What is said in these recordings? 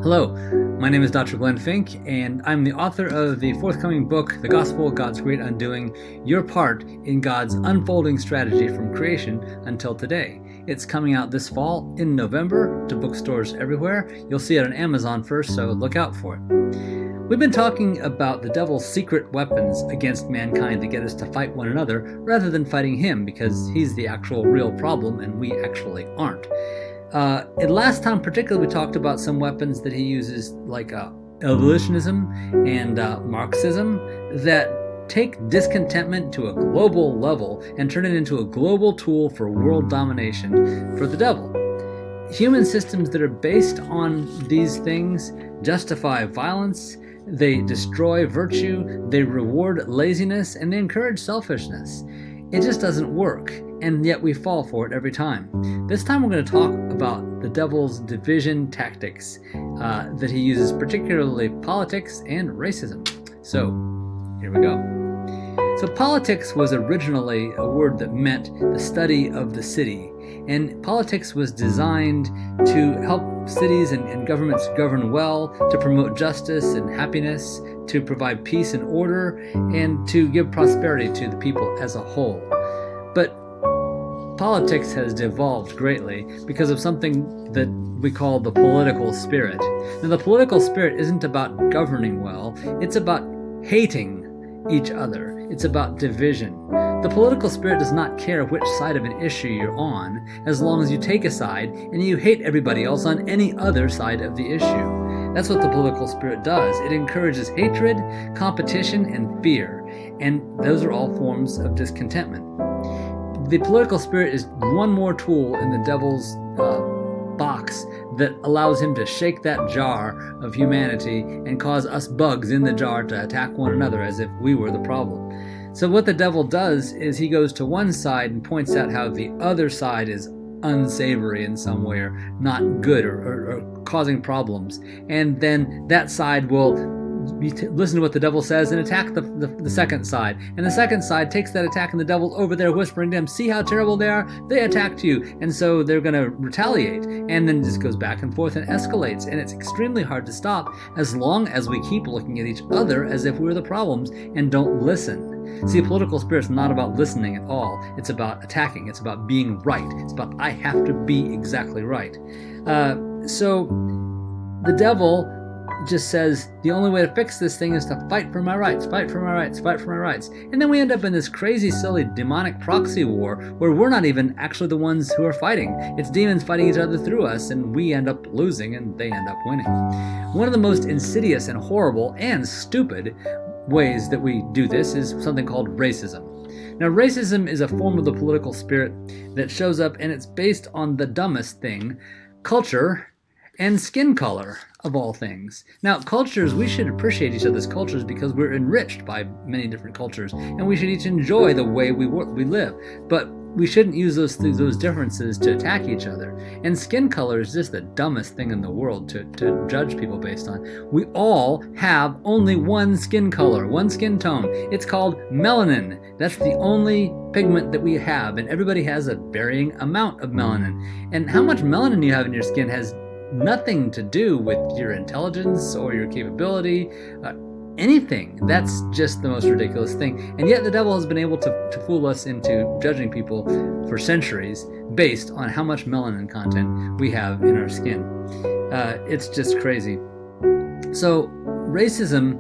Hello, my name is Dr. Glenn Fink, and I'm the author of the forthcoming book, The Gospel, God's Great Undoing, Your Part in God's Unfolding Strategy from Creation Until Today. It's coming out this fall in November to bookstores everywhere. You'll see it on Amazon first, so look out for it. We've been talking about the devil's secret weapons against mankind to get us to fight one another rather than fighting him, because he's the actual real problem and we actually aren't. Last time particularly we talked about some weapons that he uses, like evolutionism and Marxism, that take discontentment to a global level and turn it into a global tool for world domination for the devil. Human systems that are based on these things justify violence, they destroy virtue, they reward laziness, and they encourage selfishness. It just doesn't work, and yet we fall for it every time. This time we're going to talk about the devil's division tactics that he uses, particularly politics and racism. So, here we go. So politics was originally a word that meant the study of the city, and politics was designed to help cities and governments govern well, to promote justice and happiness, to provide peace and order, and to give prosperity to the people as a whole. But politics has devolved greatly because of something that we call the political spirit. Now, the political spirit isn't about governing well, it's about hating each other. It's about division. The political spirit does not care which side of an issue you're on, as long as you take a side and you hate everybody else on any other side of the issue. That's what the political spirit does. It encourages hatred, competition, and fear, and those are all forms of discontentment. The political spirit is one more tool in the devil's box that allows him to shake that jar of humanity and cause us bugs in the jar to attack one another as if we were the problem. So what the devil does is he goes to one side and points out how the other side is unsavory in some way, or not good, or causing problems. And then that side will listen to what the devil says and attack the second side. And the second side takes that attack, and the devil's over there whispering to them, see how terrible they are? They attacked you. And so they're going to retaliate. And then it just goes back and forth and escalates. And it's extremely hard to stop as long as we keep looking at each other as if we're the problems and don't listen. See, a political spirit's not about listening at all. It's about attacking. It's about being right. It's about, I have to be exactly right. So the devil just says the only way to fix this thing is to fight for my rights, fight for my rights, fight for my rights. And then we end up in this crazy, silly, demonic proxy war where we're not even actually the ones who are fighting. It's demons fighting each other through us, and we end up losing and they end up winning. One of the most insidious and horrible and stupid ways that we do this is something called racism. Now, racism is a form of the political spirit that shows up, and it's based on the dumbest thing, culture and skin color, of all things. Now, cultures, we should appreciate each other's cultures because we're enriched by many different cultures, and we should each enjoy the way we live. But we shouldn't use those differences to attack each other. And skin color is just the dumbest thing in the world to judge people based on. We all have only one skin color, one skin tone. It's called melanin. That's the only pigment that we have, and everybody has a varying amount of melanin. And how much melanin you have in your skin has nothing to do with your intelligence or your capability, anything. That's just the most ridiculous thing. And yet the devil has been able to fool us into judging people for centuries based on how much melanin content we have in our skin. It's just crazy. So racism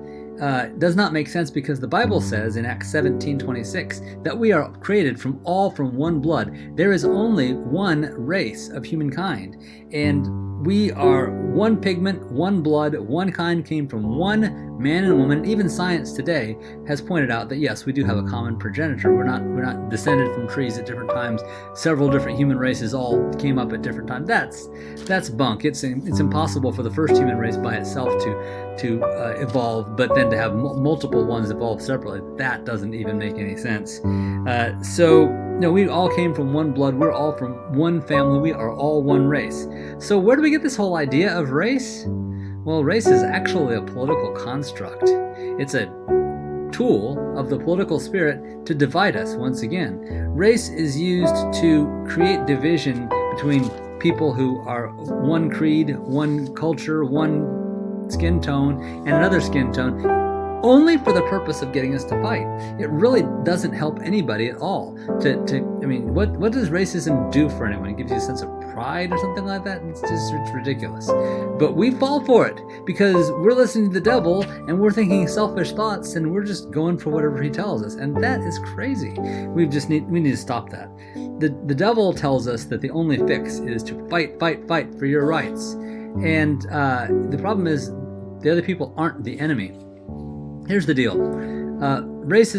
does not make sense because the Bible says in Acts 17:26 that we are created from one blood. There is only one race of humankind, and we are one pigment, one blood, one kind, came from one man and woman. Even science today has pointed out that yes, we do have a common progenitor. We're not descended from trees at different times. Several different human races all came up at different times. That's bunk. It's impossible for the first human race by itself to evolve, but then to have multiple ones evolve separately. That doesn't even make any sense. No, we all came from one blood. We're all from one family. We are all one race. So where do we get this whole idea of race? Well, race is actually a political construct. It's a tool of the political spirit to divide us once again. Race is used to create division between people who are one creed, one culture, one skin tone, and another skin tone, only for the purpose of getting us to fight. It really doesn't help anybody at all. What does racism do for anyone? It gives you a sense of pride or something like that? It's ridiculous. But we fall for it because we're listening to the devil and we're thinking selfish thoughts and we're just going for whatever he tells us. And that is crazy. We need to stop that. The devil tells us that the only fix is to fight for your rights. And the problem is the other people aren't the enemy. Here's the deal. Race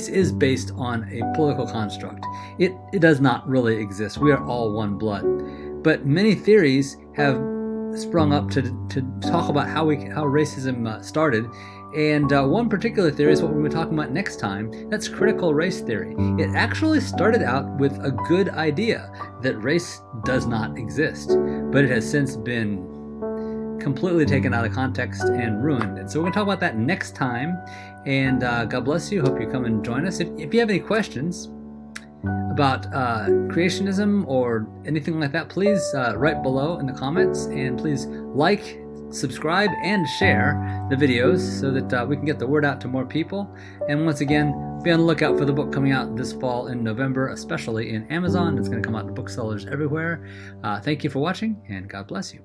is based on a political construct. It does not really exist. We are all one blood. But many theories have sprung up to talk about how racism started. And one particular theory is what we'll be talking about next time. That's critical race theory. It actually started out with a good idea that race does not exist, but it has since been completely taken out of context and ruined. And so we're going to talk about that next time. And God bless you. Hope you come and join us. If you have any questions about creationism or anything like that, please write below in the comments. And please like, subscribe, and share the videos so that we can get the word out to more people. And once again, be on the lookout for the book coming out this fall in November, especially in Amazon. It's going to come out in booksellers everywhere. Thank you for watching, and God bless you.